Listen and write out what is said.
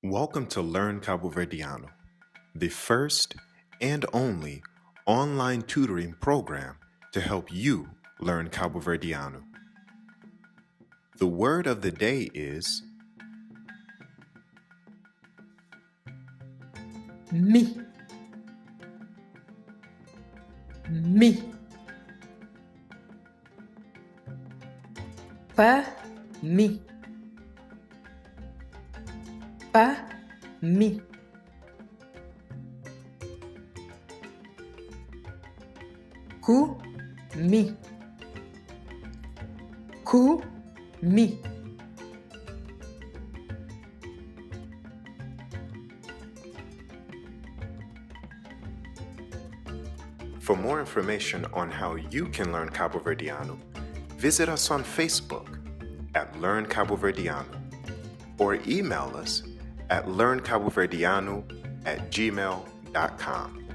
Welcome to Learn Kabuverdianu, the first and only online tutoring program to help you learn Kabuverdianu. The word of the day is Mi. Mi. Mi. Mi. Mi. Mi. For more information on how you can learn Kabuverdianu, visit us on Facebook at Learn Kabuverdianu or email us at learnkabuverdianu@gmail.com.